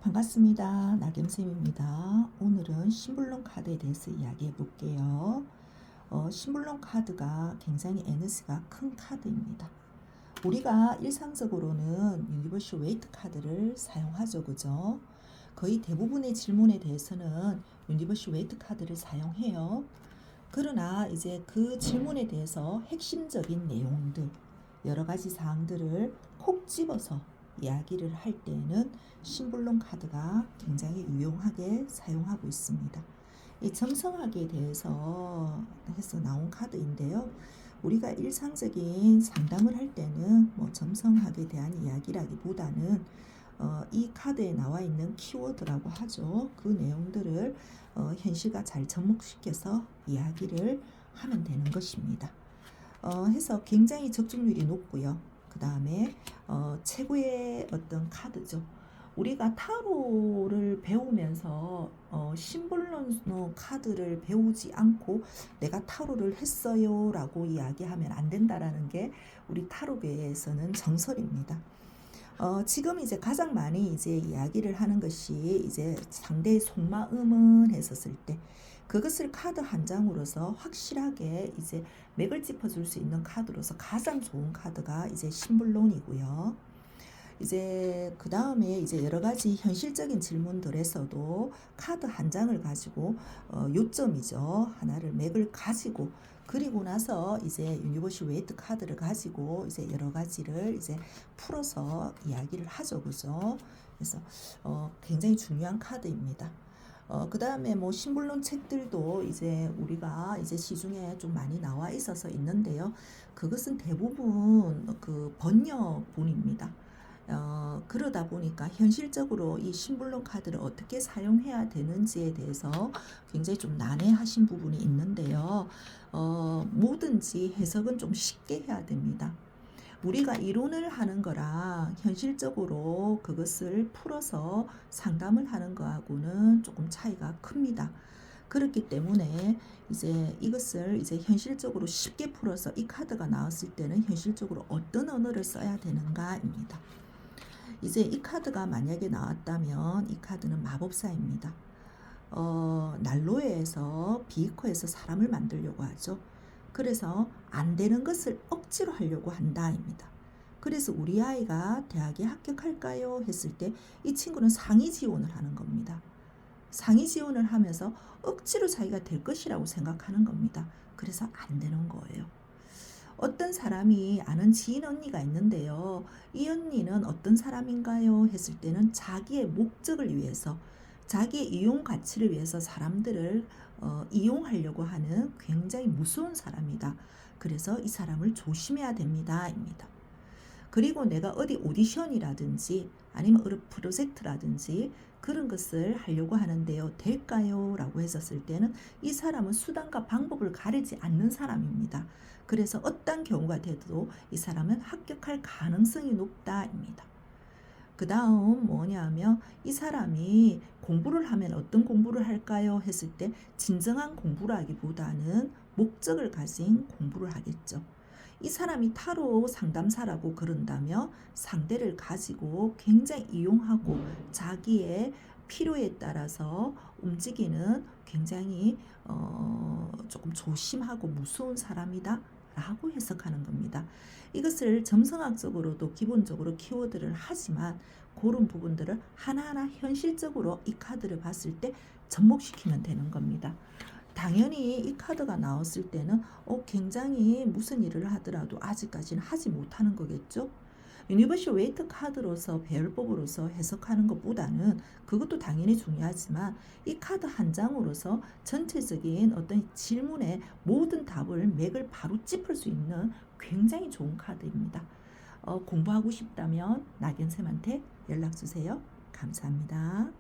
반갑습니다. 나경쌤입니다. 오늘은 신불론 카드에 대해서 이야기해 볼게요. 신불론 카드가 굉장히 에너지가 큰 카드입니다. 우리가 일상적으로는 유니버셜 웨이트 카드를 사용하죠. 그죠? 거의 대부분의 질문에 대해서는 유니버셜 웨이트 카드를 사용해요. 그러나 이제 그 질문에 대해서 핵심적인 내용들, 여러 가지 사항들을 콕 집어서 이야기를 할 때에는 신불론 카드가 굉장히 유용하게 사용하고 있습니다. 이 점성학에 대해서 해서 나온 카드인데요. 우리가 일상적인 상담을 할 때는 뭐 점성학에 대한 이야기라기보다는 이 카드에 나와 있는 키워드라고 하죠. 그 내용들을 현실과 잘 접목시켜서 이야기를 하면 되는 것입니다. 해서 굉장히 적중률이 높고요. 그 다음에 최고의 어떤 카드죠. 우리가 타로를 배우면서 신불론 카드를 배우지 않고 내가 타로를 했어요 라고 이야기하면 안 된다라는 게 우리 타로계에서는 정설입니다. 지금 이제 가장 많이 이제 이야기를 하는 것이 이제 상대의 속마음은 했었을 때 그것을 카드 한 장으로서 확실하게 이제 맥을 짚어줄 수 있는 카드로서 가장 좋은 카드가 이제 신불론이고요. 이제 그 다음에 이제 여러 가지 현실적인 질문들에서도 카드 한 장을 가지고 요점이죠. 하나를 맥을 가지고 그리고 나서 이제 유니버셜 웨이트 카드를 가지고 이제 여러 가지를 이제 풀어서 이야기를 하죠. 그죠? 그래서 굉장히 중요한 카드입니다. 그 다음에 뭐 신불론 책들도 이제 우리가 이제 시중에 좀 많이 나와 있어서 있는데요. 그것은 대부분 그 번역본입니다. 그러다 보니까 현실적으로 이 신불론 카드를 어떻게 사용해야 되는지에 대해서 굉장히 좀 난해하신 부분이 있는데요. 뭐든지 해석은 좀 쉽게 해야 됩니다. 우리가 이론을 하는 거랑 현실적으로 그것을 풀어서 상담을 하는 거하고는 조금 차이가 큽니다. 그렇기 때문에 이제 이것을 이제 현실적으로 쉽게 풀어서 이 카드가 나왔을 때는 현실적으로 어떤 언어를 써야 되는가입니다. 이제 이 카드가 만약에 나왔다면 이 카드는 마법사입니다. 난로에서 비이커에서 사람을 만들려고 하죠. 그래서 안 되는 것을 억지로 하려고 한다입니다. 그래서 우리 아이가 대학에 합격할까요? 했을 때 이 친구는 상위 지원을 하는 겁니다. 상위 지원을 하면서 억지로 자기가 될 것이라고 생각하는 겁니다. 그래서 안 되는 거예요. 어떤 사람이 아는 지인 언니가 있는데요. 이 언니는 어떤 사람인가요? 했을 때는 자기의 목적을 위해서 자기의 이용 가치를 위해서 사람들을 이용하려고 하는 굉장히 무서운 사람이다. 그래서 이 사람을 조심해야 됩니다. 입니다. 그리고 내가 어디 오디션이라든지 아니면 어느 프로젝트라든지 그런 것을 하려고 하는데요. 될까요? 라고 했었을 때는 이 사람은 수단과 방법을 가리지 않는 사람입니다. 그래서 어떤 경우가 돼도 이 사람은 합격할 가능성이 높다입니다. 그 다음 뭐냐면 이 사람이 공부를 하면 어떤 공부를 할까요? 했을 때 진정한 공부라기보다는 목적을 가진 공부를 하겠죠. 이 사람이 타로 상담사라고 그런다면 상대를 가지고 굉장히 이용하고 자기의 필요에 따라서 움직이는 굉장히 조금 조심하고 무서운 사람이다 라고 해석하는 겁니다. 이것을 점성학적으로도 기본적으로 키워드를 하지만 그런 부분들을 하나하나 현실적으로 이 카드를 봤을 때 접목시키면 되는 겁니다. 당연히 이 카드가 나왔을 때는 굉장히 무슨 일을 하더라도 아직까지는 하지 못하는 거겠죠. 유니버셜 웨이트 카드로서 배열법으로서 해석하는 것보다는 그것도 당연히 중요하지만 이 카드 한 장으로서 전체적인 어떤 질문의 모든 답을 맥을 바로 짚을 수 있는 굉장히 좋은 카드입니다. 공부하고 싶다면 나경쌤한테 연락 주세요. 감사합니다.